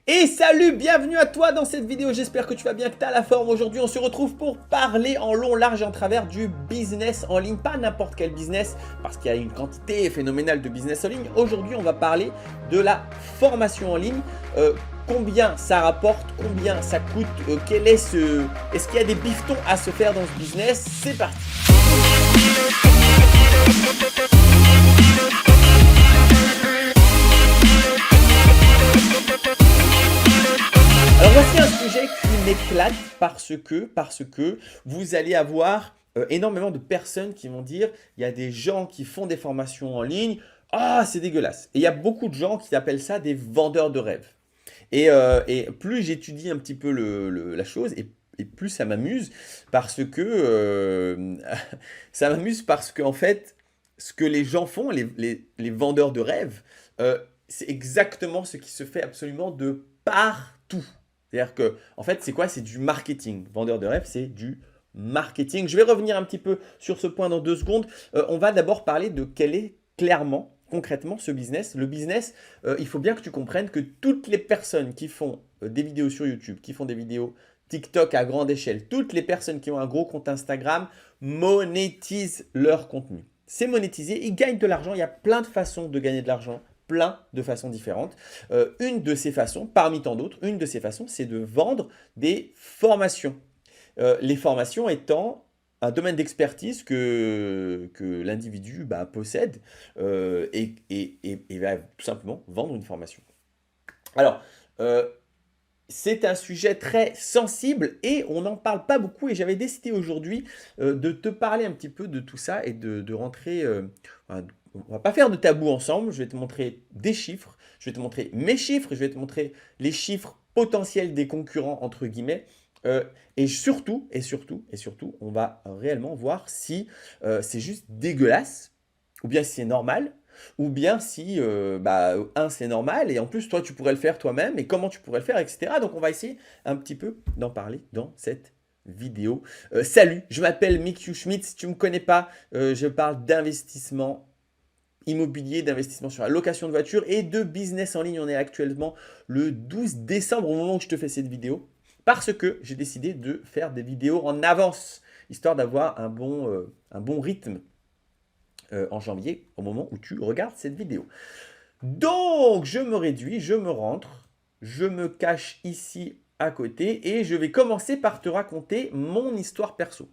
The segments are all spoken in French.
Et salut, bienvenue à toi dans cette vidéo, j'espère que tu vas bien, que tu as la forme. Aujourd'hui on se retrouve pour parler en long, large et en travers du business en ligne. Pas n'importe quel business, parce qu'il y a une quantité phénoménale de business en ligne. Aujourd'hui on va parler de la formation en ligne. Combien ça rapporte, combien ça coûte, est-ce qu'il y a des bifetons à se faire dans ce business? C'est parti. Alors voici un sujet qui m'éclate parce que vous allez avoir énormément de personnes qui vont dire il y a des gens qui font des formations en ligne, ah c'est dégueulasse. Et il y a beaucoup de gens qui appellent ça des vendeurs de rêves. Et plus j'étudie un petit peu la chose et plus ça m'amuse parce que ça m'amuse parce qu'en fait ce que les gens font, les vendeurs de rêves, c'est exactement ce qui se fait absolument de partout. C'est-à-dire que, en fait, c'est quoi? C'est du marketing. Vendeur de rêve, c'est du marketing. Je vais revenir un petit peu sur ce point dans 2 secondes. On va d'abord parler de quel est clairement, concrètement, ce business. Le business, il faut bien que tu comprennes que toutes les personnes qui font des vidéos sur YouTube, qui font des vidéos TikTok à grande échelle, toutes les personnes qui ont un gros compte Instagram monétisent leur contenu. C'est monétisé, ils gagnent de l'argent. Il y a plein de façons de gagner de l'argent, plein de façons différentes. Une de ces façons, parmi tant d'autres, une de ces façons, c'est de vendre des formations. Les formations étant un domaine d'expertise que l'individu possède et va tout simplement vendre une formation. Alors, c'est un sujet très sensible et on n'en parle pas beaucoup et j'avais décidé aujourd'hui de te parler un petit peu de tout ça et de rentrer, on va pas faire de tabou ensemble, je vais te montrer des chiffres, je vais te montrer mes chiffres, je vais te montrer les chiffres potentiels des concurrents entre guillemets et surtout, on va réellement voir si c'est juste dégueulasse ou bien si c'est normal. Ou bien si, c'est normal et en plus, toi, tu pourrais le faire toi-même et comment tu pourrais le faire, etc. Donc, on va essayer un petit peu d'en parler dans cette vidéo. Salut, je m'appelle Mick Schmidt. Si tu ne me connais pas, je parle d'investissement immobilier, d'investissement sur la location de voitures et de business en ligne. On est actuellement le 12 décembre au moment où je te fais cette vidéo parce que j'ai décidé de faire des vidéos en avance, histoire d'avoir un bon rythme en janvier, au moment où tu regardes cette vidéo. Donc, je me réduis, je me rentre, je me cache ici à côté et je vais commencer par te raconter mon histoire perso.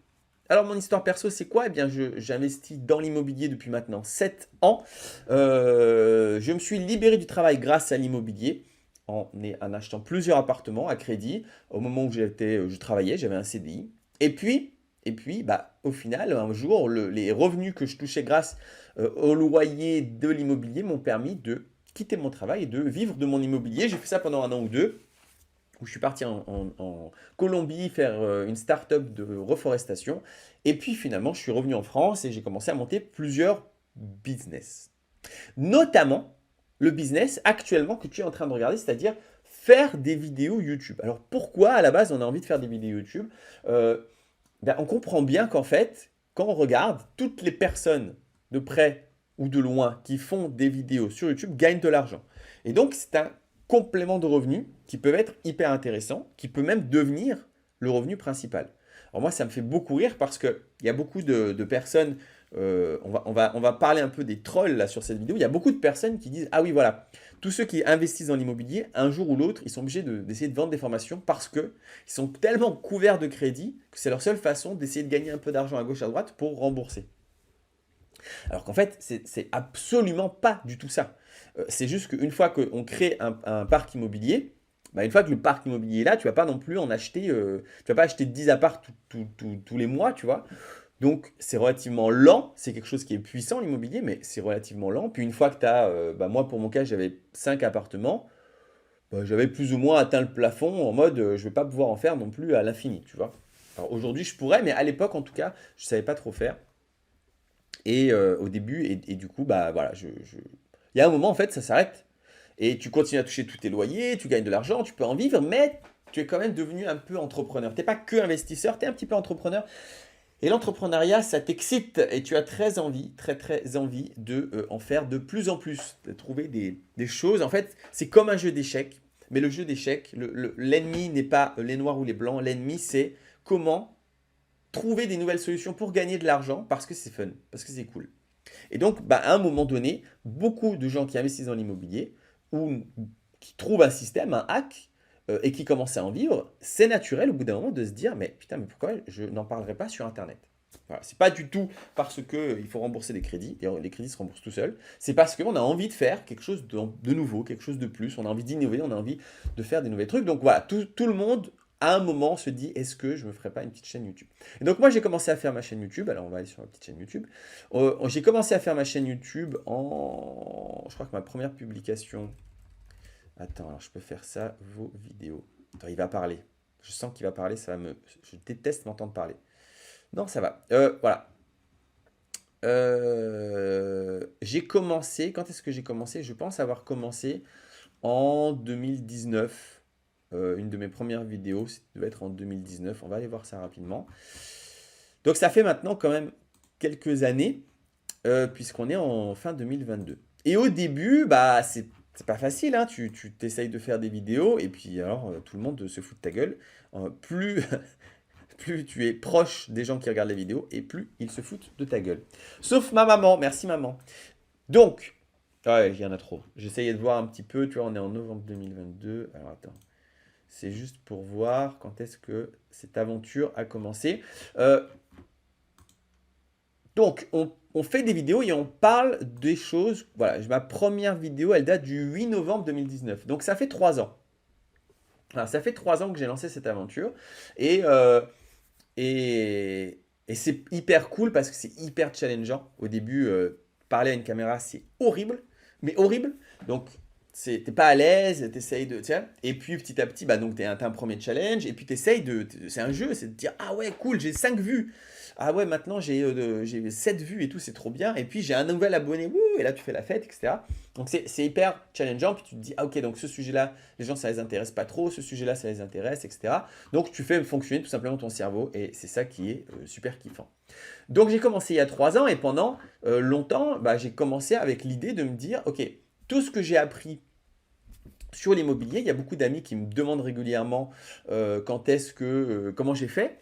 Alors, mon histoire perso, c'est quoi? Eh bien, j'investis dans l'immobilier depuis maintenant 7 ans. Je me suis libéré du travail grâce à l'immobilier en achetant plusieurs appartements à crédit. Au moment où je travaillais, j'avais un CDI. Et puis, au final, un jour, les revenus que je touchais grâce au loyer de l'immobilier m'ont permis de quitter mon travail et de vivre de mon immobilier. J'ai fait ça pendant 1 an ou 2, où je suis parti en Colombie faire une start-up de reforestation. Et puis finalement, je suis revenu en France et j'ai commencé à monter plusieurs business. Notamment, le business actuellement que tu es en train de regarder, c'est-à-dire faire des vidéos YouTube. Alors pourquoi à la base on a envie de faire des vidéos YouTube? On comprend bien qu'en fait, quand on regarde, toutes les personnes de près ou de loin qui font des vidéos sur YouTube gagnent de l'argent. Et donc, c'est un complément de revenus qui peut être hyper intéressant, qui peut même devenir le revenu principal. Alors moi, ça me fait beaucoup rire parce qu'il y a beaucoup de personnes, on va parler un peu des trolls là sur cette vidéo, il y a beaucoup de personnes qui disent « Ah oui, voilà, tous ceux qui investissent dans l'immobilier, un jour ou l'autre, ils sont obligés d'essayer de vendre des formations parce qu'ils sont tellement couverts de crédit que c'est leur seule façon d'essayer de gagner un peu d'argent à gauche à droite pour rembourser. » Alors qu'en fait, c'est absolument pas du tout ça. C'est juste qu'une fois qu'on crée un parc immobilier, une fois que le parc immobilier est là, tu ne vas pas non plus en acheter, tu vas pas acheter 10 apparts tous les mois, tu vois. Donc, c'est relativement lent. C'est quelque chose qui est puissant, l'immobilier, mais c'est relativement lent. Puis, une fois que tu as, moi, pour mon cas, j'avais 5 appartements. J'avais plus ou moins atteint le plafond en mode, je ne vais pas pouvoir en faire non plus à l'infini, tu vois. Alors, aujourd'hui, je pourrais, mais à l'époque, en tout cas, je ne savais pas trop faire. Et au début, et du coup, voilà, il y a un moment, en fait, ça s'arrête. Et tu continues à toucher tous tes loyers, tu gagnes de l'argent, tu peux en vivre, mais tu es quand même devenu un peu entrepreneur. Tu n'es pas que investisseur, tu es un petit peu entrepreneur. Et l'entrepreneuriat, ça t'excite et tu as très envie de en faire de plus en plus, de trouver des choses. En fait, c'est comme un jeu d'échecs, mais le jeu d'échecs, l'ennemi n'est pas les noirs ou les blancs, l'ennemi c'est comment trouver des nouvelles solutions pour gagner de l'argent parce que c'est fun, parce que c'est cool. Et donc, bah, à un moment donné, beaucoup de gens qui investissent dans l'immobilier ou qui trouvent un système, un hack, et qui commencent à en vivre, c'est naturel au bout d'un moment de se dire, mais putain, mais pourquoi je n'en parlerai pas sur Internet? Voilà, c'est pas du tout parce qu'il faut rembourser des crédits, et les crédits se remboursent tout seuls, c'est parce qu'on a envie de faire quelque chose de nouveau, quelque chose de plus, on a envie d'innover, on a envie de faire des nouveaux trucs. Donc voilà, tout le monde, à un moment, se dit, est-ce que je me ferais pas une petite chaîne YouTube? Et donc moi, j'ai commencé à faire ma chaîne YouTube, alors on va aller sur ma petite chaîne YouTube. J'ai commencé à faire ma chaîne YouTube je crois que ma première publication... Attends, alors je peux faire ça, vos vidéos. Attends, il va parler. Je sens qu'il va parler, ça va me... Je déteste m'entendre parler. Non, ça va. Voilà. J'ai commencé... Quand est-ce que j'ai commencé? Je pense avoir commencé en 2019. Une de mes premières vidéos, ça devait être en 2019. On va aller voir ça rapidement. Donc ça fait maintenant quand même quelques années, puisqu'on est en fin 2022. Et au début, bah c'est pas facile, hein. Tu t'essayes de faire des vidéos, et puis alors tout le monde se fout de ta gueule. Plus, plus tu es proche des gens qui regardent les vidéos, et plus ils se foutent de ta gueule. Sauf ma maman, merci maman. Donc, ouais, il y en a trop. J'essayais de voir un petit peu, tu vois, on est en novembre 2022. Alors attends, c'est juste pour voir quand est-ce que cette aventure a commencé. Donc, on fait des vidéos et on parle des choses. Voilà, ma première vidéo, elle date du 8 novembre 2019. Donc, ça fait 3 ans. Alors, ça fait 3 ans que j'ai lancé cette aventure. Et, et c'est hyper cool parce que c'est hyper challengeant. Au début, parler à une caméra, c'est horrible, mais horrible. Donc, t'es pas à l'aise, t'essayes de... Tiens, et puis petit à petit, bah, donc t'as un premier challenge, et puis t'essayes de... C'est un jeu, c'est de dire, ah ouais, cool, j'ai 5 vues. Ah ouais, maintenant j'ai 7 vues et tout, c'est trop bien. Et puis j'ai un nouvel abonné, wouh, et là tu fais la fête, etc. Donc c'est hyper challengeant, puis tu te dis, ah ok, donc ce sujet-là, les gens ça les intéresse pas trop, ce sujet-là ça les intéresse, etc. Donc tu fais fonctionner tout simplement ton cerveau, et c'est ça qui est super kiffant. Donc j'ai commencé il y a 3 ans, et pendant longtemps, bah, j'ai commencé avec l'idée de me dire, ok, tout ce que j'ai appris sur l'immobilier, il y a beaucoup d'amis qui me demandent régulièrement comment j'ai fait.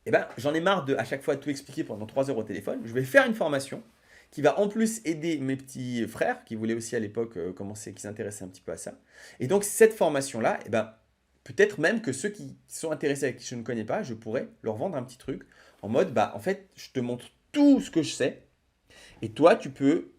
Eh ben, j'en ai marre de à chaque fois tout expliquer pendant 3 heures au téléphone. Je vais faire une formation qui va en plus aider mes petits frères qui voulaient aussi à l'époque commencer, qui s'intéressaient un petit peu à ça. Et donc cette formation-là, eh ben, peut-être même que ceux qui sont intéressés avec qui je ne connais pas, je pourrais leur vendre un petit truc en mode, bah en fait, je te montre tout ce que je sais et toi, tu peux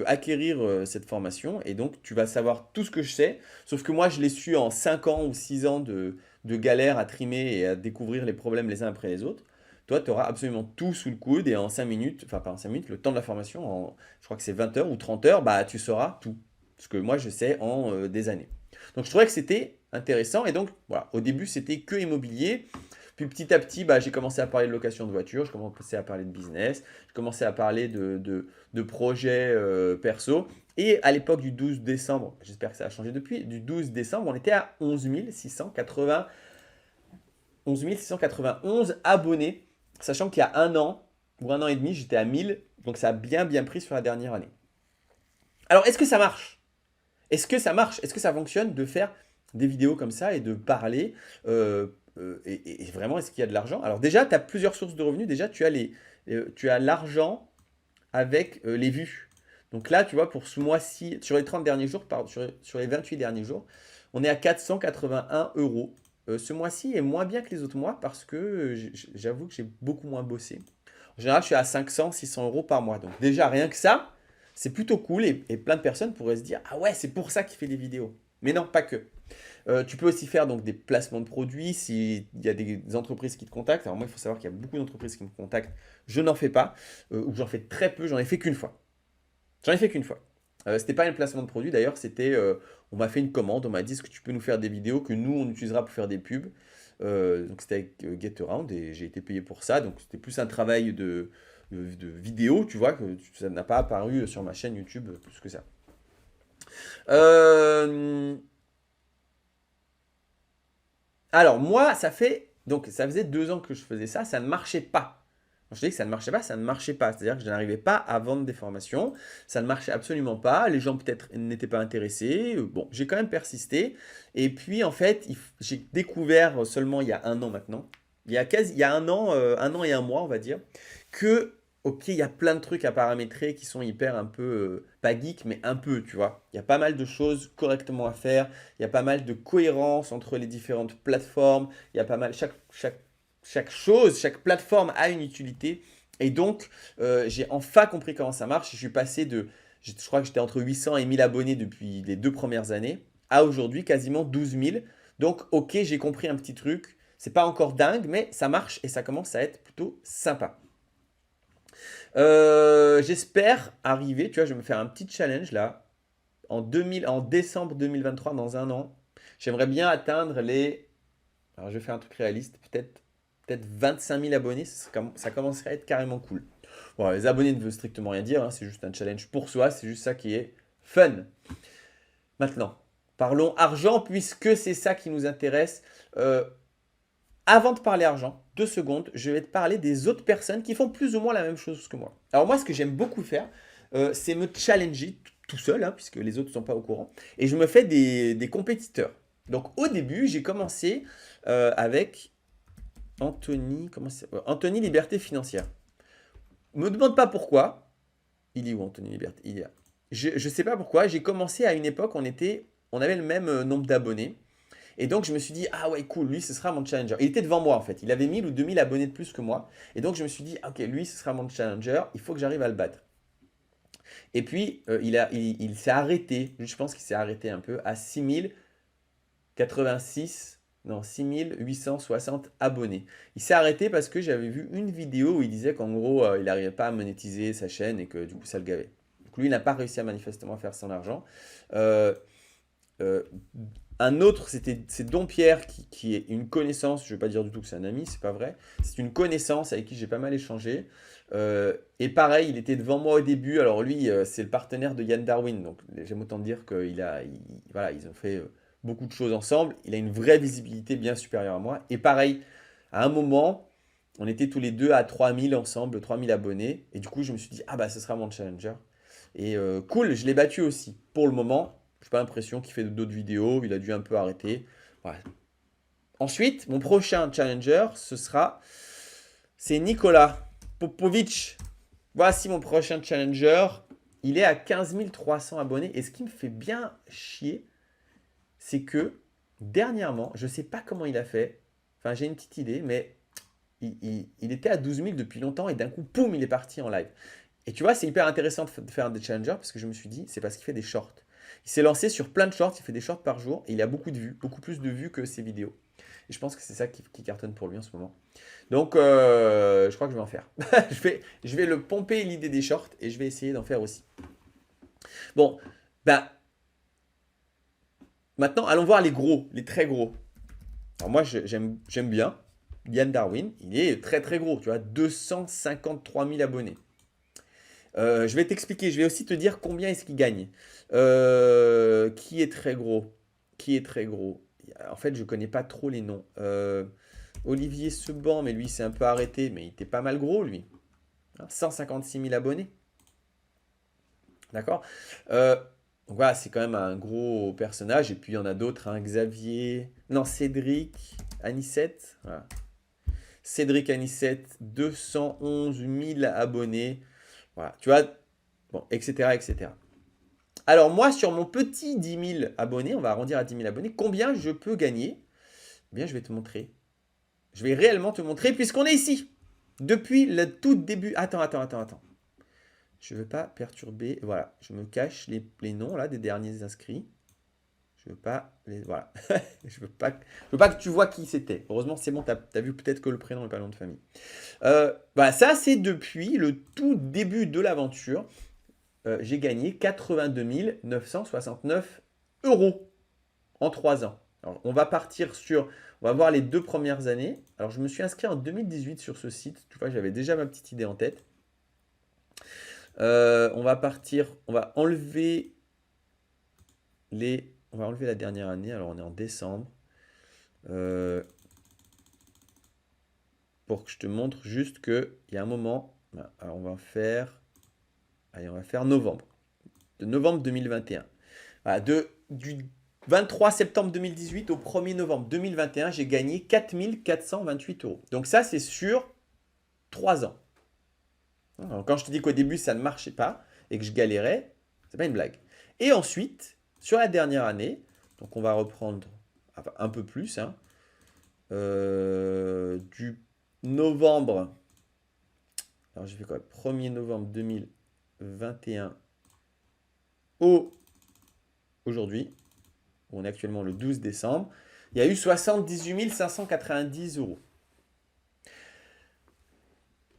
acquérir cette formation et donc tu vas savoir tout ce que je sais. Sauf que moi, je l'ai su en 5 ans ou 6 ans de galère à trimer et à découvrir les problèmes les uns après les autres. Toi, tu auras absolument tout sous le coude et en 5 minutes, enfin pas en 5 minutes, le temps de la formation, je crois que c'est 20 heures ou 30 heures, bah, tu sauras tout. Ce que moi, je sais en des années. Donc, je trouvais que c'était intéressant et donc, voilà, au début, c'était que immobilier. Puis petit à petit, bah, j'ai commencé à parler de location de voiture, je commençais à parler de business, je commençais à parler de projets perso. Et à l'époque du 12 décembre, j'espère que ça a changé depuis, du 12 décembre, on était à 11 691 abonnés, sachant qu'il y a un an ou un an et demi, j'étais à 1000, donc ça a bien pris sur la dernière année. Alors, est-ce que ça marche? Est-ce que ça marche? Est-ce que ça fonctionne de faire des vidéos comme ça et de parler et vraiment, est-ce qu'il y a de l'argent? Alors déjà, tu as plusieurs sources de revenus. Déjà, tu as l'argent avec les vues. Donc là, tu vois, pour ce mois-ci, sur les 30 derniers jours, sur les 28 derniers jours, on est à 481 euros. Ce mois-ci est moins bien que les autres mois parce que j'avoue que j'ai beaucoup moins bossé. En général, je suis à 500, 600 euros par mois. Donc déjà, rien que ça, c'est plutôt cool et plein de personnes pourraient se dire, ah ouais, c'est pour ça qu'il fait des vidéos. Mais non, pas que. Tu peux aussi faire donc des placements de produits s'il y a des entreprises qui te contactent. Alors moi, il faut savoir qu'il y a beaucoup d'entreprises qui me contactent. Je n'en fais pas, ou j'en fais très peu. J'en ai fait qu'une fois. J'en ai fait qu'une fois. C'était pas un placement de produit d'ailleurs, c'était on m'a fait une commande, on m'a dit est-ce que tu peux nous faire des vidéos que nous on utilisera pour faire des pubs. Donc c'était avec GetAround et j'ai été payé pour ça. Donc c'était plus un travail de vidéo, tu vois, que ça n'a pas apparu sur ma chaîne YouTube plus que ça. Alors moi, ça faisait 2 ans que je faisais ça, ça ne marchait pas. Quand je dis que ça ne marchait pas, ça ne marchait pas. C'est-à-dire que je n'arrivais pas à vendre des formations. Ça ne marchait absolument pas. Les gens peut-être n'étaient pas intéressés. Bon, j'ai quand même persisté. Et puis, en fait, j'ai découvert seulement il y a un an maintenant, il y a un an et un mois, on va dire, que, ok, il y a plein de trucs à paramétrer qui sont hyper un peu, pas geek, mais un peu, tu vois. Il y a pas mal de choses correctement à faire. Il y a pas mal de cohérence entre les différentes plateformes. Il y a pas mal, chaque plateforme a une utilité. Et donc, j'ai enfin compris comment ça marche. Je suis passé je crois que j'étais entre 800 et 1000 abonnés depuis les 2 premières années, à aujourd'hui quasiment 12 000. Donc, ok, j'ai compris un petit truc. C'est pas encore dingue, mais ça marche et ça commence à être plutôt sympa. J'espère arriver, tu vois, je vais me faire un petit challenge là, en décembre 2023, dans un an. J'aimerais bien atteindre alors je vais faire un truc réaliste, peut-être 25 000 abonnés, ça commencerait à être carrément cool. Bon, les abonnés ne veulent strictement rien dire, hein, c'est juste un challenge pour soi, c'est juste ça qui est fun. Maintenant, parlons argent, puisque c'est ça qui nous intéresse. Euh, Avant de parler argent, 2 secondes, je vais te parler des autres personnes qui font plus ou moins la même chose que moi. Alors moi, ce que j'aime beaucoup faire, c'est me challenger tout seul, hein, puisque les autres ne sont pas au courant, et je me fais des compétiteurs. Donc au début, j'ai commencé avec Anthony Liberté Financière. Me demande pas pourquoi. Il est où Anthony Liberté? Il est là. Je ne sais pas pourquoi. J'ai commencé à une époque, on avait le même nombre d'abonnés. Et donc, je me suis dit, ah ouais, cool, lui, ce sera mon challenger. Il était devant moi, en fait. Il avait 1000 ou 2000 abonnés de plus que moi. Et donc, je me suis dit, ok, lui, ce sera mon challenger. Il faut que j'arrive à le battre. Et puis, il s'est arrêté. Je pense qu'il s'est arrêté un peu à 6086, non, 6860 abonnés. Il s'est arrêté parce que j'avais vu une vidéo où il disait qu'en gros, il n'arrivait pas à monétiser sa chaîne et que du coup, ça le gavait. Donc, lui, il n'a pas réussi à manifestement faire son argent. Euh, euh, un autre, c'est Dompierre qui est une connaissance. Je ne vais pas dire du tout que c'est un ami, c'est pas vrai. C'est une connaissance avec qui j'ai pas mal échangé. Et pareil, il était devant moi au début. Alors lui, c'est le partenaire de Yann Darwin. Donc j'aime autant dire voilà, ils ont fait beaucoup de choses ensemble. Il a une vraie visibilité bien supérieure à moi. Et pareil, à un moment, on était tous les deux à 3000 ensemble, 3000 abonnés. Et du coup, je me suis dit, ah bah ce sera mon challenger. Et cool, je l'ai battu aussi. Pour le moment, je n'ai pas l'impression qu'il fait d'autres vidéos. Il a dû un peu arrêter. Ouais. Ensuite, mon prochain challenger, c'est Nicolas Popovic. Voici mon prochain challenger. Il est à 15 300 abonnés. Et ce qui me fait bien chier, c'est que dernièrement, je ne sais pas comment il a fait. Enfin, j'ai une petite idée, mais il était à 12 000 depuis longtemps et d'un coup, poum, il est parti en live. Et tu vois, c'est hyper intéressant de faire des challengers parce que je me suis dit, c'est parce qu'il fait des shorts. Il s'est lancé sur plein de shorts, il fait des shorts par jour et il a beaucoup de vues, beaucoup plus de vues que ses vidéos. Et je pense que c'est ça qui cartonne pour lui en ce moment. Donc, je crois que je vais en faire. je vais le pomper l'idée des shorts et je vais essayer d'en faire aussi. Bon, ben, maintenant, allons voir les gros, les très gros. Alors moi, j'aime bien. Yann Darwin, il est très très gros, tu vois, 253 000 abonnés. Je vais t'expliquer, je vais aussi te dire combien est-ce qu'il gagne. Qui est très gros? Qui est très gros? En fait, je ne connais pas trop les noms. Olivier Seban, mais lui, c'est un peu arrêté, mais il était pas mal gros, lui. 156 000 abonnés. D'accord. Donc voilà, c'est quand même un gros personnage. Et puis, il y en a d'autres, hein, Xavier... Non, Cédric Anissette. Voilà. Cédric Anissette, 211 000 abonnés. Voilà, tu vois, bon, etc., etc. Alors moi, sur mon petit 10 000 abonnés, on va arrondir à 10 000 abonnés, combien je peux gagner? Eh bien, je vais te montrer. Je vais réellement te montrer, puisqu'on est ici. Depuis le tout début. Attends. Je ne veux pas perturber. Voilà, je me cache les noms là des derniers inscrits. Je veux pas les. Voilà. je veux pas que tu vois qui c'était. Heureusement, c'est bon, tu as vu peut-être que le prénom et pas le nom de famille. Voilà, ça, c'est depuis le tout début de l'aventure. J'ai gagné 82 969 euros en 3 ans. Alors, on va voir les 2 premières années. Alors, je me suis inscrit en 2018 sur ce site. Tu vois, j'avais déjà ma petite idée en tête. On va enlever la dernière année. Alors, on est en décembre. pour que je te montre juste qu'il y a un moment. Alors, on va faire novembre. De novembre 2021. Voilà, du 23 septembre 2018 au 1er novembre 2021, j'ai gagné 4 428 euros. Donc ça, c'est sur 3 ans. Alors, quand je te dis qu'au début, ça ne marchait pas et que je galérais, c'est pas une blague. Et ensuite, sur la dernière année, donc on va reprendre un peu plus, hein, du novembre, alors j'ai fait quoi? 1er novembre 2021 au aujourd'hui, on est actuellement le 12 décembre, il y a eu 78 590 euros.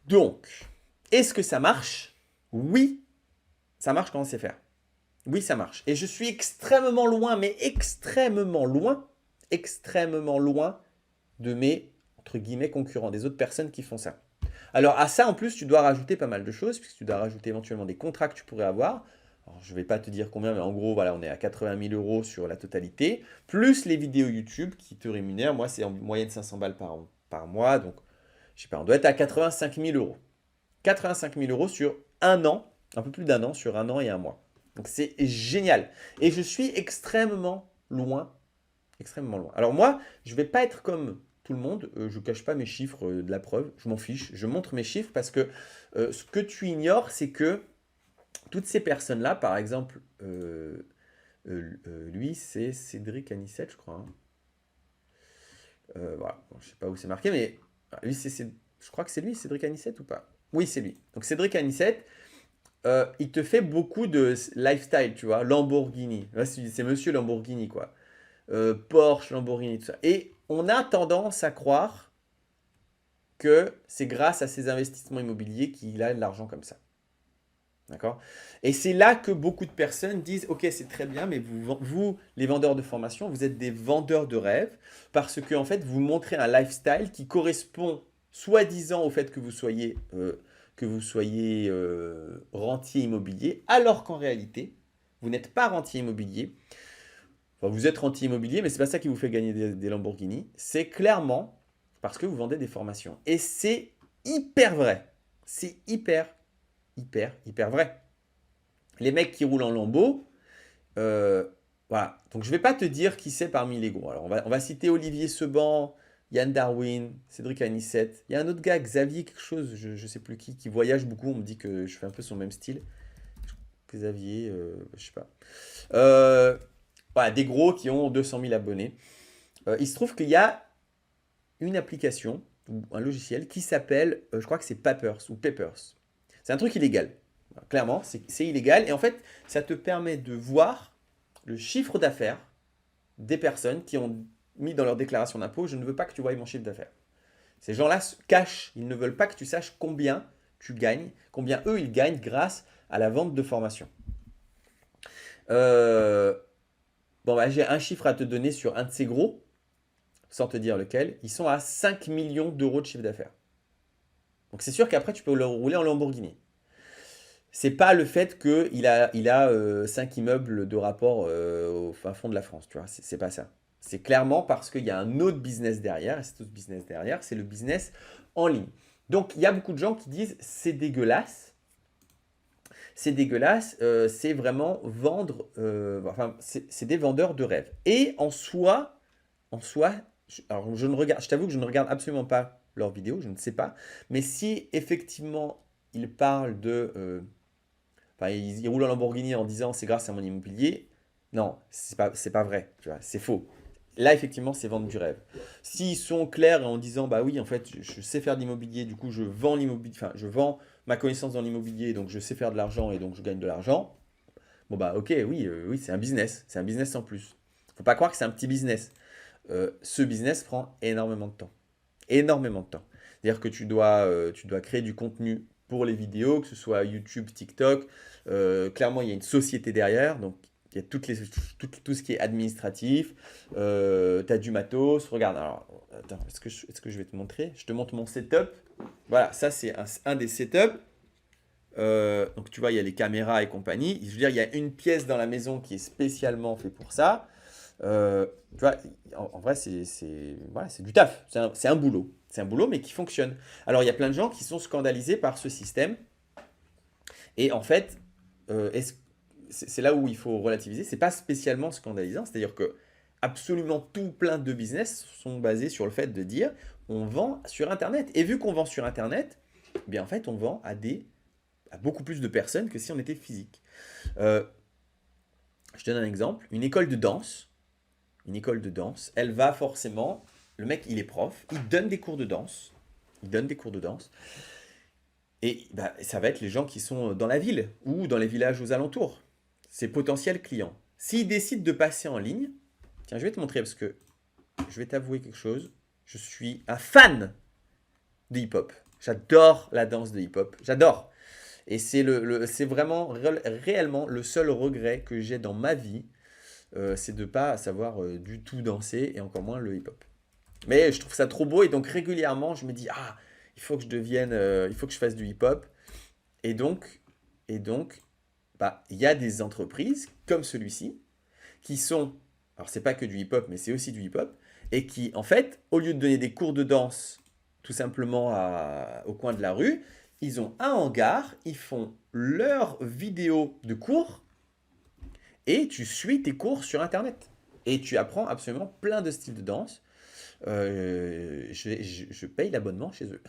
Donc, est-ce que ça marche? Oui, ça marche quand on sait faire. Oui, ça marche. Et je suis extrêmement loin, mais extrêmement loin de mes, entre guillemets, concurrents, des autres personnes qui font ça. Alors à ça, en plus, tu dois rajouter pas mal de choses, puisque tu dois rajouter éventuellement des contrats que tu pourrais avoir. Alors, je ne vais pas te dire combien, mais en gros, voilà, on est à 80 000 euros sur la totalité, plus les vidéos YouTube qui te rémunèrent. Moi, c'est en moyenne 500 balles par mois, donc je sais pas, on doit être à 85 000 euros. 85 000 euros sur un an, un peu plus d'un an, sur un an et un mois. Donc c'est génial. Et je suis extrêmement loin. Extrêmement loin. Alors moi, je ne vais pas être comme tout le monde. Je ne cache pas mes chiffres de la preuve. Je m'en fiche. Je montre mes chiffres parce que ce que tu ignores, c'est que toutes ces personnes-là, par exemple, lui, c'est Cédric Anissette, je crois. Hein. Voilà. Bon, je ne sais pas où c'est marqué, mais lui, je crois que c'est lui, Cédric Anissette ou pas? Oui, c'est lui. Donc Cédric Anissette, il te fait beaucoup de lifestyle, tu vois, Lamborghini. C'est monsieur Lamborghini, quoi. Porsche, Lamborghini, tout ça. Et on a tendance à croire que c'est grâce à ses investissements immobiliers qu'il a de l'argent comme ça. D'accord? Et c'est là que beaucoup de personnes disent, ok, c'est très bien, mais vous, les vendeurs de formation, vous êtes des vendeurs de rêves parce que en fait, vous montrez un lifestyle qui correspond soi-disant au fait que vous soyez rentier immobilier, alors qu'en réalité, vous n'êtes pas rentier immobilier. Enfin, vous êtes rentier immobilier, mais ce n'est pas ça qui vous fait gagner des Lamborghini. C'est clairement parce que vous vendez des formations. Et c'est hyper vrai. C'est hyper vrai. Les mecs qui roulent en Lambo, voilà. Donc je ne vais pas te dire qui c'est parmi les gros. Alors on va citer Olivier Seban, Yann Darwin, Cédric Anissette. Il y a un autre gars, Xavier quelque chose, je ne sais plus qui voyage beaucoup. On me dit que je fais un peu son même style. Xavier, je sais pas. Voilà, des gros qui ont 200 000 abonnés. Il se trouve qu'il y a une application ou un logiciel qui s'appelle, je crois que c'est Papers ou Papers. C'est un truc illégal. Clairement, c'est illégal. Et en fait, ça te permet de voir le chiffre d'affaires des personnes qui ont mis dans leur déclaration d'impôt, je ne veux pas que tu voies mon chiffre d'affaires. Ces gens-là se cachent. Ils ne veulent pas que tu saches combien tu gagnes, combien eux, ils gagnent grâce à la vente de formation. Bon, bah, j'ai un chiffre à te donner sur un de ces gros, sans te dire lequel. Ils sont à 5 millions d'euros de chiffre d'affaires. Donc c'est sûr qu'après, tu peux le rouler en Lamborghini. C'est pas le fait qu'il a 5 immeubles de rapport au fin fond de la France, tu vois. C'est pas ça. C'est clairement parce qu'il y a un autre business derrière. Et cet autre business derrière, c'est le business en ligne. Donc, il y a beaucoup de gens qui disent c'est dégueulasse. C'est dégueulasse, c'est vraiment vendre, enfin, c'est des vendeurs de rêves. Et en soi, alors je t'avoue que je ne regarde absolument pas leurs vidéos, je ne sais pas. Mais si effectivement ils parlent de, enfin, ils roulent en Lamborghini en disant c'est grâce à mon immobilier, non, c'est pas vrai, tu vois, c'est faux. Là, effectivement, c'est vendre du rêve. S'ils sont clairs en disant, bah oui, en fait, je sais faire de l'immobilier, du coup, je vends l'immobilier, enfin, je vends ma connaissance dans l'immobilier, donc je sais faire de l'argent et donc je gagne de l'argent. Bon, bah ok, oui, oui, c'est un business en plus. Faut pas croire que c'est un petit business. Ce business prend énormément de temps. Énormément de temps. C'est-à-dire que tu dois créer du contenu pour les vidéos, que ce soit YouTube, TikTok. Clairement, il y a une société derrière, donc il y a tout ce qui est administratif. Tu as du matos. Regarde, alors, attends, est-ce que je vais te montrer? Je te montre mon setup. Voilà, ça c'est un des setups. Donc tu vois, il y a les caméras et compagnie. Je veux dire, il y a une pièce dans la maison qui est spécialement fait pour ça. Tu vois, en vrai, voilà, c'est du taf. C'est un boulot. C'est un boulot, mais qui fonctionne. Alors, il y a plein de gens qui sont scandalisés par ce système. Et en fait, c'est là où il faut relativiser. C'est pas spécialement scandalisant. C'est-à-dire que absolument tout plein de business sont basés sur le fait de dire on vend sur Internet. Et vu qu'on vend sur Internet, eh bien en fait, on vend à beaucoup plus de personnes que si on était physique. Je donne un exemple. Une école de danse, elle va forcément... Le mec, il est prof, il donne des cours de danse. Et bah, ça va être les gens qui sont dans la ville ou dans les villages aux alentours. Ses potentiels clients. S'ils décident de passer en ligne, tiens, je vais te montrer parce que je vais t'avouer quelque chose. Je suis un fan de hip-hop. J'adore la danse de hip-hop. J'adore. Et c'est vraiment réellement le seul regret que j'ai dans ma vie. C'est de ne pas savoir du tout danser et encore moins le hip-hop. Mais je trouve ça trop beau et donc régulièrement je me dis ah il faut que je fasse du hip-hop et donc bah il y a des entreprises comme celui-ci qui sont alors c'est pas que du hip-hop mais c'est aussi du hip-hop et qui en fait au lieu de donner des cours de danse tout simplement au coin de la rue ils ont un hangar, ils font leurs vidéos de cours et tu suis tes cours sur internet et tu apprends absolument plein de styles de danse. Je paye l'abonnement chez eux.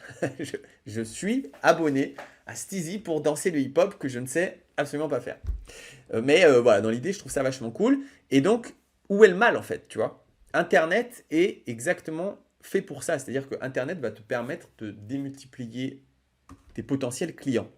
je suis abonné à Steezy pour danser le hip-hop que je ne sais absolument pas faire. Mais voilà, dans l'idée, je trouve ça vachement cool. Et donc, où est le mal en fait, tu vois? Internet est exactement fait pour ça. C'est-à-dire que Internet va te permettre de démultiplier tes potentiels clients.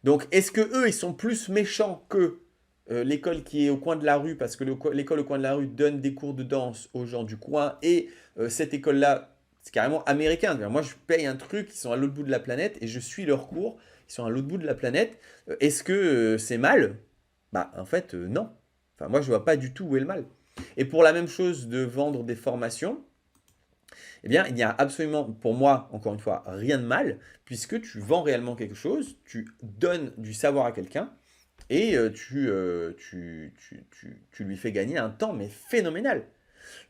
Donc, est-ce que eux, ils sont plus méchants que l'école qui est au coin de la rue, parce que l'école au coin de la rue donne des cours de danse aux gens du coin, et cette école-là, c'est carrément américain. Moi, je paye un truc, ils sont à l'autre bout de la planète, et je suis leurs cours, ils sont à l'autre bout de la planète. Est-ce que c'est mal? Bah, en fait, non. Enfin, moi, je vois pas du tout où est le mal. Et pour la même chose de vendre des formations, eh bien, il n'y a absolument, pour moi, encore une fois, rien de mal, puisque tu vends réellement quelque chose, tu donnes du savoir à quelqu'un, et tu lui fais gagner un temps, mais phénoménal.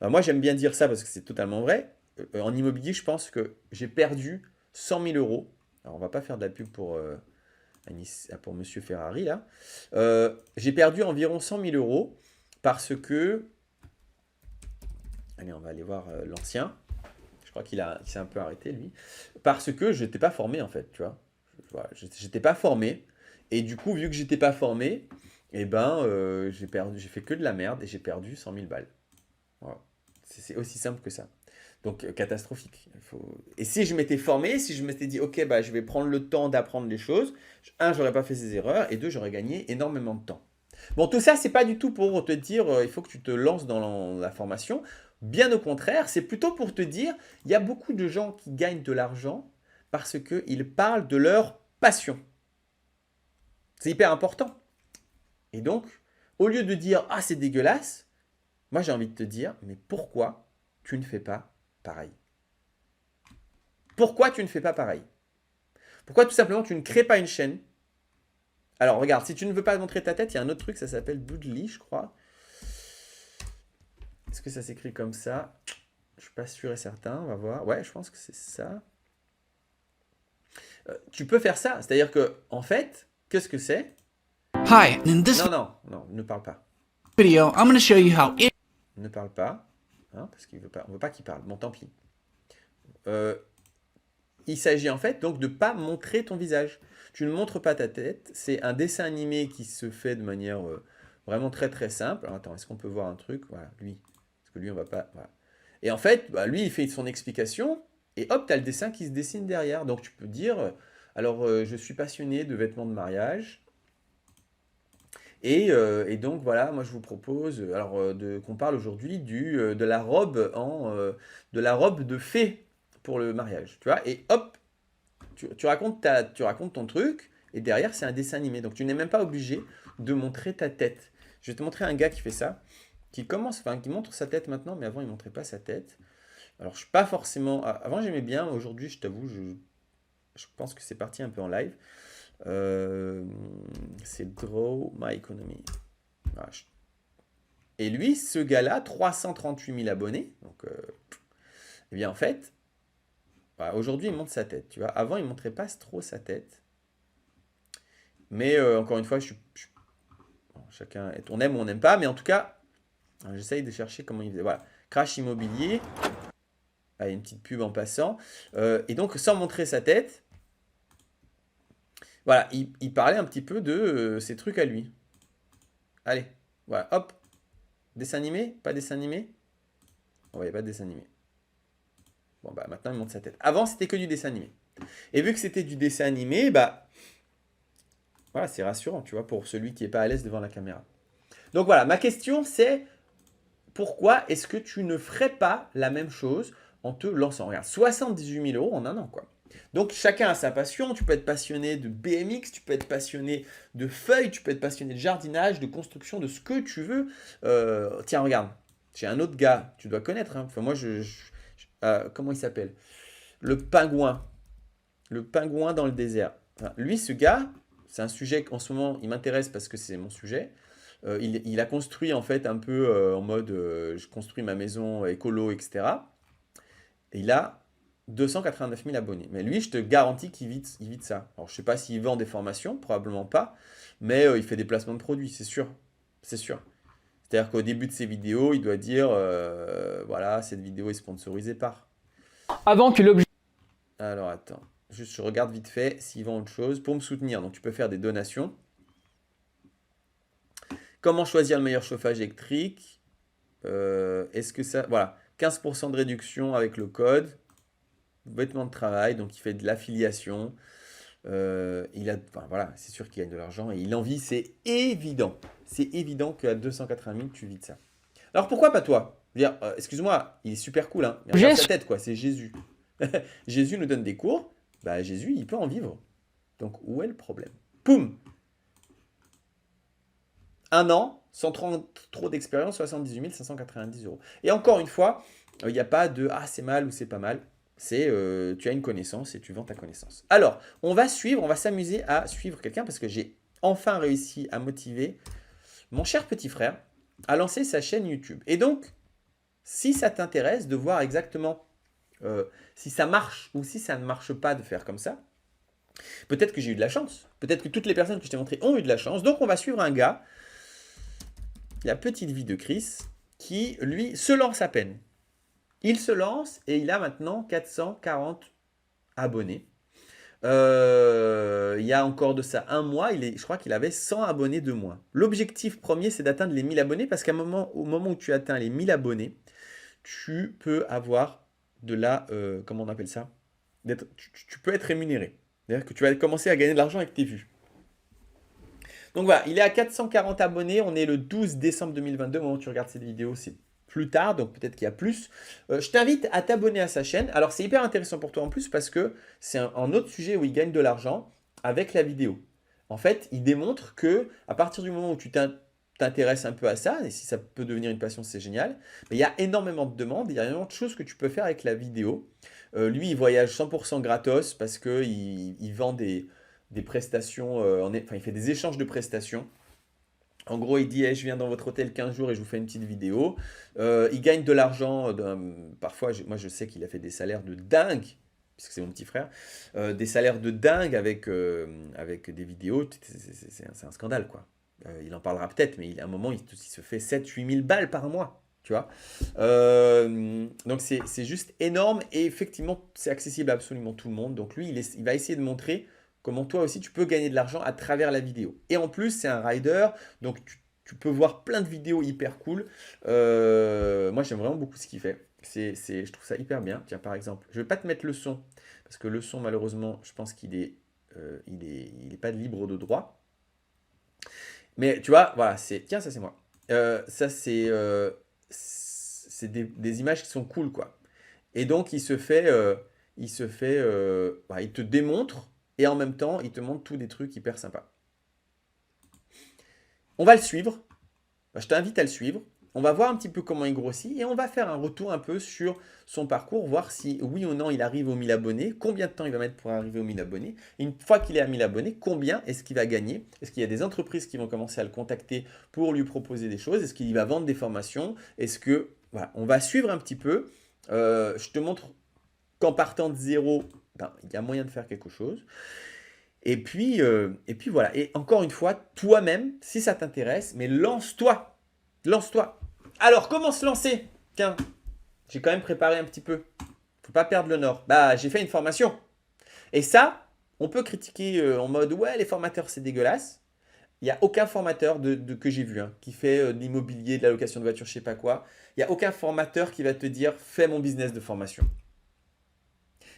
Alors moi, j'aime bien dire ça parce que c'est totalement vrai. En immobilier, je pense que j'ai perdu 100 000 euros. Alors, on va pas faire de la pub pour Monsieur Ferrari, là. J'ai perdu environ 100 000 euros parce que... Allez, on va aller voir l'ancien. Je crois qu'il s'est un peu arrêté, lui. Parce que je n'étais pas formé, en fait, tu vois. Voilà, j'étais pas formé. Et du coup, vu que j'étais pas formé, eh ben, j'ai fait que de la merde et j'ai perdu 100 000 balles. Voilà. C'est aussi simple que ça. Donc, catastrophique. Et si je m'étais formé, si je m'étais dit, ok, bah, je vais prendre le temps d'apprendre les choses, un, j'aurais pas fait ces erreurs, et deux, j'aurais gagné énormément de temps. Bon, tout ça, c'est pas du tout pour te dire, il faut que tu te lances dans la formation. Bien au contraire, c'est plutôt pour te dire, il y a beaucoup de gens qui gagnent de l'argent parce qu'ils parlent de leur passion. C'est hyper important. Et donc, au lieu de dire « Ah, c'est dégueulasse », moi j'ai envie de te dire « Mais pourquoi tu ne fais pas pareil ?» Pourquoi tu ne fais pas pareil? Pourquoi tout simplement tu ne crées pas une chaîne? Alors regarde, si tu ne veux pas montrer ta tête, il y a un autre truc, ça s'appelle Doodly, je crois. Est-ce que ça s'écrit comme ça? Je ne suis pas sûr et certain, on va voir. Ouais, je pense que c'est ça. Tu peux faire ça, c'est-à-dire que, en fait, qu'est-ce que c'est? Hi, and in this Non, ne parle pas. video, I'm going to show you how Ne parle pas, hein, parce qu'il veut pas, on veut pas qu'il parle. Bon, tant pis. Il s'agit en fait donc de ne pas montrer ton visage. Tu ne montres pas ta tête. C'est un dessin animé qui se fait de manière vraiment très très simple. Alors, attends, est-ce qu'on peut voir un truc? Voilà, lui. Parce que lui, on va pas... Voilà. Et en fait, bah, lui, il fait son explication. Et hop, tu as le dessin qui se dessine derrière. Donc tu peux dire, alors je suis passionné de vêtements de mariage. Et donc voilà, moi je vous propose alors qu'on parle aujourd'hui de la robe de la robe de fée pour le mariage, tu vois. Et hop, tu racontes ton truc et derrière c'est un dessin animé. Donc tu n'es même pas obligé de montrer ta tête. Je vais te montrer un gars qui fait ça, qui montre sa tête maintenant, mais avant il montrait pas sa tête. Alors je suis pas forcément, avant j'aimais bien, aujourd'hui je t'avoue, je pense que c'est parti un peu en live. C'est Grow My Economy. Voilà. Et lui, ce gars-là, 338 000 abonnés. Donc, eh bien, en fait, Voilà, aujourd'hui, il montre sa tête, tu vois. Avant, il ne montrait pas trop sa tête. Mais encore une fois, bon, chacun, on aime ou on n'aime pas. Mais en tout cas, j'essaye de chercher comment il faisait. Voilà, crash immobilier. Ah, une petite pub en passant. Et donc, sans montrer sa tête, voilà, il parlait un petit peu de ses trucs à lui. Allez, voilà, hop. Dessin animé? Pas dessin animé? On voyait pas de dessin animé. Bon, bah maintenant, il montre sa tête. Avant, c'était que du dessin animé. Et vu que c'était du dessin animé, bah, voilà, c'est rassurant, tu vois, pour celui qui n'est pas à l'aise devant la caméra. Donc voilà, ma question, c'est pourquoi est-ce que tu ne ferais pas la même chose en te lançant? Regarde, 78 000 € en un an, quoi. Donc chacun a sa passion, tu peux être passionné de BMX, tu peux être passionné de feuilles, tu peux être passionné de jardinage, de construction, de ce que tu veux. Tiens, regarde, j'ai un autre gars, tu dois connaître, hein. Enfin, moi, comment il s'appelle? Le pingouin. Le pingouin dans le désert. Enfin, lui, ce gars, c'est un sujet qu'en ce moment, il m'intéresse parce que c'est mon sujet. Il a construit en fait un peu en mode je construis ma maison écolo, etc. Et il a 289 000 abonnés. Mais lui, je te garantis qu'il vit de ça. Alors, je ne sais pas s'il vend des formations, probablement pas, mais il fait des placements de produits, c'est sûr. C'est sûr. C'est-à-dire qu'au début de ses vidéos, il doit dire voilà, cette vidéo est sponsorisée par. Avant que l'objet... Alors, attends. Juste, je regarde vite fait s'il vend autre chose. Pour me soutenir, donc tu peux faire des donations. Comment choisir le meilleur chauffage électrique? Est-ce que ça... Voilà, 15% de réduction avec le code. Vêtements de travail, donc il fait de l'affiliation. Enfin, voilà, c'est sûr qu'il gagne de l'argent et il en vit, c'est évident. C'est évident qu'à 280 000, tu vis de ça. Alors pourquoi pas toi? Je veux dire, excuse-moi, il est super cool, hein. Mais regarde sa tête, quoi, c'est Jésus. Jésus nous donne des cours. Bah, Jésus, il peut en vivre. Donc, où est le problème? Poum! Un an, sans trop d'expérience, 78 590 €. Et encore une fois, il n'y a pas de « Ah, c'est mal » ou « C'est pas mal ». C'est tu as une connaissance et tu vends ta connaissance. Alors, on va s'amuser à suivre quelqu'un parce que j'ai enfin réussi à motiver mon cher petit frère à lancer sa chaîne YouTube. Et donc, si ça t'intéresse de voir exactement si ça marche ou si ça ne marche pas de faire comme ça, peut-être que j'ai eu de la chance. Peut-être que toutes les personnes que je t'ai montrées ont eu de la chance. Donc, on va suivre un gars, la petite vie de Chris, qui, lui, se lance à peine. Il se lance et il a maintenant 440 abonnés. Il y a encore de ça un mois, je crois qu'il avait 100 abonnés de moins. L'objectif premier, c'est d'atteindre les 1000 abonnés parce au moment où tu atteins les 1000 abonnés, tu peux avoir de la... comment on appelle ça? Tu peux être rémunéré. C'est-à-dire que tu vas commencer à gagner de l'argent avec tes vues. Donc voilà, il est à 440 abonnés. On est le 12 décembre 2022. Au moment où tu regardes cette vidéo, c'est plus tard, donc peut-être qu'il y a plus. Je t'invite à t'abonner à sa chaîne. Alors, c'est hyper intéressant pour toi en plus parce que c'est un autre sujet où il gagne de l'argent avec la vidéo. En fait, il démontre que à partir du moment où tu t'intéresses un peu à ça, et si ça peut devenir une passion, c'est génial, mais il y a énormément de demandes, il y a énormément de choses que tu peux faire avec la vidéo. Lui, il voyage 100% gratos parce qu'il vend des prestations, enfin, il fait des échanges de prestations. En gros, il dit hey, je viens dans votre hôtel 15 jours et je vous fais une petite vidéo. Il gagne de l'argent. Parfois, moi, je sais qu'il a fait des salaires de dingue, puisque c'est mon petit frère. Des salaires de dingue avec des vidéos. C'est un scandale, quoi. Il en parlera peut-être, mais à un moment, il se fait 7-8 000 balles par mois. Tu vois, donc c'est juste énorme et effectivement, c'est accessible à absolument tout le monde. Donc lui, il va essayer de montrer comment toi aussi tu peux gagner de l'argent à travers la vidéo. Et en plus, c'est un rider, donc tu peux voir plein de vidéos hyper cool. Moi, j'aime vraiment beaucoup ce qu'il fait. Je trouve ça hyper bien. Tiens, par exemple, je ne vais pas te mettre le son, parce que le son, malheureusement, je pense qu'il est, il est pas libre de droit. Mais tu vois, voilà, tiens, ça c'est moi. Ça c'est des images qui sont cool, quoi. Et donc, il te démontre et en même temps, il te montre tous des trucs hyper sympas. On va le suivre. Je t'invite à le suivre. On va voir un petit peu comment il grossit et on va faire un retour un peu sur son parcours, voir si oui ou non il arrive aux 1000 abonnés, combien de temps il va mettre pour arriver aux 1000 abonnés. Et une fois qu'il est à 1000 abonnés, combien est-ce qu'il va gagner? Est-ce qu'il y a des entreprises qui vont commencer à le contacter pour lui proposer des choses? Est-ce qu'il va vendre des formations? Est-ce que... Voilà, on va suivre un petit peu. Je te montre qu'en partant de zéro, ben, il y a moyen de faire quelque chose. Et puis voilà. Et encore une fois, toi-même, si ça t'intéresse, mais lance-toi. Lance-toi. Alors, comment se lancer? Tiens, j'ai quand même préparé un petit peu. Faut pas perdre le nord. Bah, j'ai fait une formation. Et ça, on peut critiquer en mode, ouais, les formateurs, c'est dégueulasse. Il n'y a aucun formateur que j'ai vu qui fait de l'immobilier, de la location de voiture, je sais pas quoi. Il n'y a aucun formateur qui va te dire, fais mon business de formation.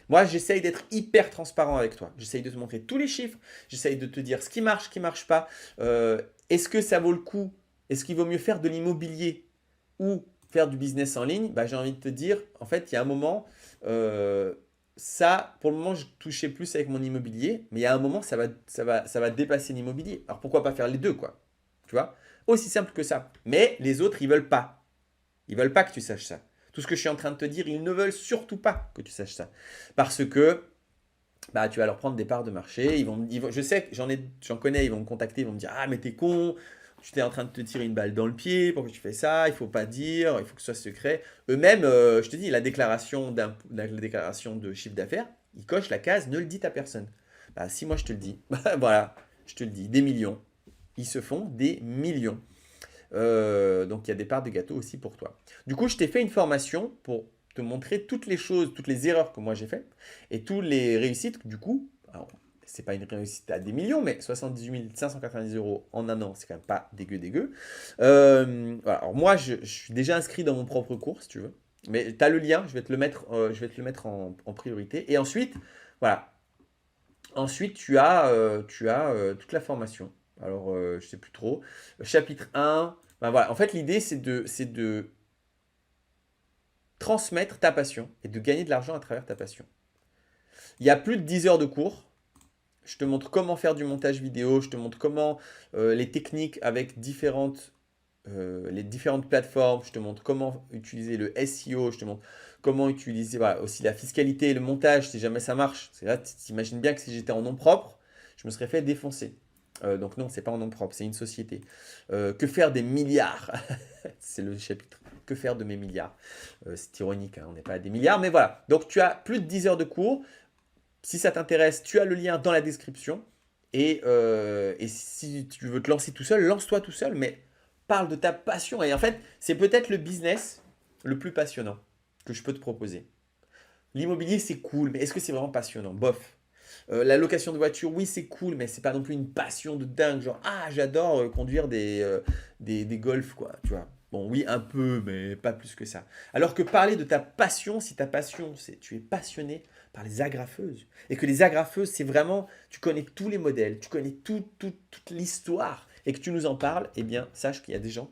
Moi, j'essaye d'être hyper transparent avec toi. J'essaye de te montrer tous les chiffres. J'essaye de te dire ce qui marche pas. Est-ce que ça vaut le coup? Est-ce qu'il vaut mieux faire de l'immobilier ou faire du business en ligne? Bah, j'ai envie de te dire, en fait, il y a un moment, ça, pour le moment, je touchais plus avec mon immobilier, mais il y a un moment, ça va dépasser l'immobilier. Alors pourquoi pas faire les deux, quoi? Tu vois? Aussi simple que ça. Mais les autres, ils veulent pas. Ils veulent pas que tu saches ça. Tout ce que je suis en train de te dire, ils ne veulent surtout pas que tu saches ça. Parce que bah, tu vas leur prendre des parts de marché. Je sais que j'en connais, ils vont me contacter, ils vont me dire, ah, mais t'es con, tu t'es en train de te tirer une balle dans le pied, pourquoi tu fais ça? Il faut pas dire, il faut que ce soit secret. Eux-mêmes, je te dis, la déclaration de chiffre d'affaires, ils cochent la case, ne le dites à personne. Bah, si moi je te le dis, bah, voilà, je te le dis, des millions. Ils se font des millions. Donc il y a des parts de gâteau aussi pour toi. Du coup, je t'ai fait une formation pour te montrer toutes les choses, toutes les erreurs que moi j'ai faites et toutes les réussites. Du coup, c'est pas une réussite à des millions, mais 78 590 € en un an, c'est quand même pas dégueu. Voilà. Alors moi, je suis déjà inscrit dans mon propre cours, si tu veux. Mais tu as le lien, je vais te le mettre en priorité. Et ensuite, voilà. Ensuite, tu as toute la formation. Alors, je sais plus trop. Chapitre 1. Ben voilà. En fait, l'idée, c'est de transmettre ta passion et de gagner de l'argent à travers ta passion. Il y a plus de 10 heures de cours. Je te montre comment faire du montage vidéo. Je te montre comment les techniques avec les différentes plateformes. Je te montre comment utiliser le SEO. Je te montre comment utiliser voilà, aussi la fiscalité et le montage si jamais ça marche. C'est là, tu t'imagines bien que si j'étais en nom propre, je me serais fait défoncer. Donc non, c'est pas en nom propre, c'est une société. Que faire des milliards? C'est le chapitre. Que faire de mes milliards? C'est ironique, hein, on n'est pas à des milliards, mais voilà. Donc tu as plus de 10 heures de cours. Si ça t'intéresse, tu as le lien dans la description. Et si tu veux te lancer tout seul, lance-toi tout seul, mais parle de ta passion. Et en fait, c'est peut-être le business le plus passionnant que je peux te proposer. L'immobilier, c'est cool, mais est-ce que c'est vraiment passionnant? Bof. La location de voiture, oui, c'est cool, mais c'est pas non plus une passion de dingue. Genre, ah, j'adore conduire des Golf, quoi. Tu vois. Bon, oui, un peu, mais pas plus que ça. Alors que parler de ta passion, si ta passion, c'est tu es passionné par les agrafeuses, et que les agrafeuses, c'est vraiment, tu connais tous les modèles, tu connais toute l'histoire, et que tu nous en parles, eh bien, sache qu'il y a des gens,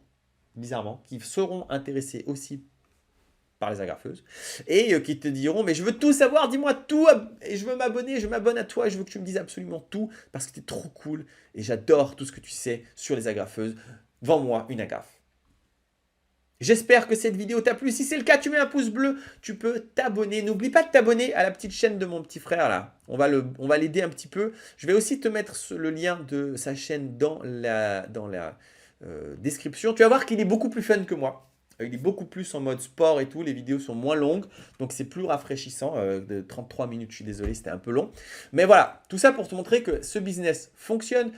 bizarrement, qui seront intéressés aussi par les agrafeuses, et qui te diront, mais je veux tout savoir, dis-moi tout, et je veux m'abonner, je m'abonne à toi, et je veux que tu me dises absolument tout, parce que tu es trop cool, et j'adore tout ce que tu sais sur les agrafeuses. Vends-moi une agrafe. J'espère que cette vidéo t'a plu. Si c'est le cas, tu mets un pouce bleu, tu peux t'abonner. N'oublie pas de t'abonner à la petite chaîne de mon petit frère là. On va l'aider un petit peu. Je vais aussi te mettre le lien de sa chaîne dans la description. Tu vas voir qu'il est beaucoup plus fun que moi. Il est beaucoup plus en mode sport et tout. Les vidéos sont moins longues, donc c'est plus rafraîchissant. De 33 minutes, je suis désolé, c'était un peu long. Mais voilà, tout ça pour te montrer que ce business fonctionne.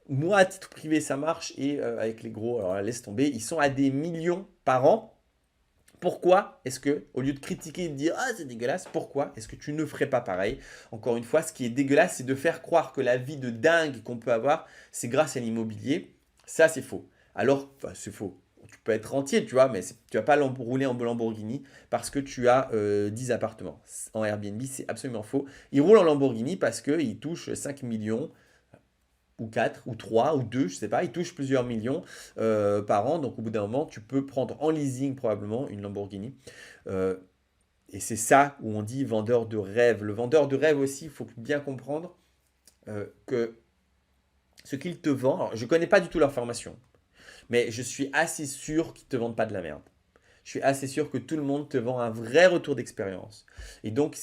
Moi, à titre privé, ça marche. Et avec les gros, alors là, laisse tomber. Ils sont à des millions par an. Pourquoi est-ce que, au lieu de critiquer et de dire « Ah, c'est dégueulasse », pourquoi est-ce que tu ne ferais pas pareil? Encore une fois, ce qui est dégueulasse, c'est de faire croire que la vie de dingue qu'on peut avoir, c'est grâce à l'immobilier. Ça, c'est faux. Alors, enfin, c'est faux. Tu peux être rentier, tu vois, mais tu ne vas pas rouler en Lamborghini parce que tu as 10 appartements. En Airbnb, c'est absolument faux. Ils roulent en Lamborghini parce qu'ils touchent 5 millions ou 4, ou 3, ou 2, je ne sais pas, ils touchent plusieurs millions par an. Donc au bout d'un moment, tu peux prendre en leasing probablement une Lamborghini. Et c'est ça où on dit vendeur de rêve. Le vendeur de rêve aussi, il faut bien comprendre que ce qu'il te vend, alors je ne connais pas du tout leur formation, mais je suis assez sûr qu'ils ne te vendent pas de la merde. Je suis assez sûr que tout le monde te vend un vrai retour d'expérience. Et donc,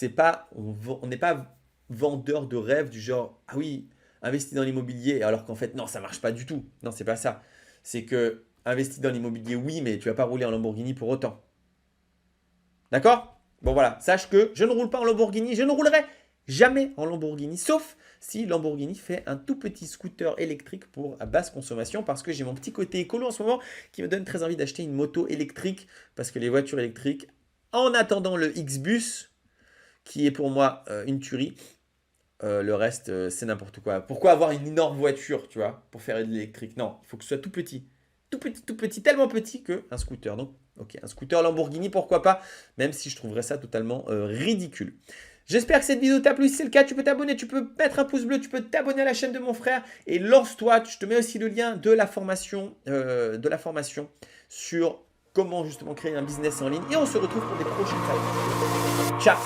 on n'est pas vendeur de rêve du genre, ah oui, investis dans l'immobilier, alors qu'en fait, non, ça ne marche pas du tout. Non, c'est pas ça. C'est que investis dans l'immobilier, oui, mais tu ne vas pas rouler en Lamborghini pour autant. D'accord? Bon voilà, sache que je ne roule pas en Lamborghini, je ne roulerai jamais en Lamborghini, sauf si Lamborghini fait un tout petit scooter électrique pour à basse consommation, parce que j'ai mon petit côté écolo en ce moment qui me donne très envie d'acheter une moto électrique, parce que les voitures électriques, en attendant le X-Bus, qui est pour moi une tuerie, le reste c'est n'importe quoi. Pourquoi avoir une énorme voiture, tu vois, pour faire de l'électrique? Non, il faut que ce soit tout petit. Tout petit, tout petit, tellement petit qu'un scooter. Donc, ok, un scooter Lamborghini, pourquoi pas, même si je trouverais ça totalement ridicule. J'espère que cette vidéo t'a plu. Si c'est le cas, tu peux t'abonner, tu peux mettre un pouce bleu, tu peux t'abonner à la chaîne de mon frère et lance-toi. Je te mets aussi le lien de la formation sur comment justement créer un business en ligne. Et on se retrouve pour des prochaines vidéos. Ciao!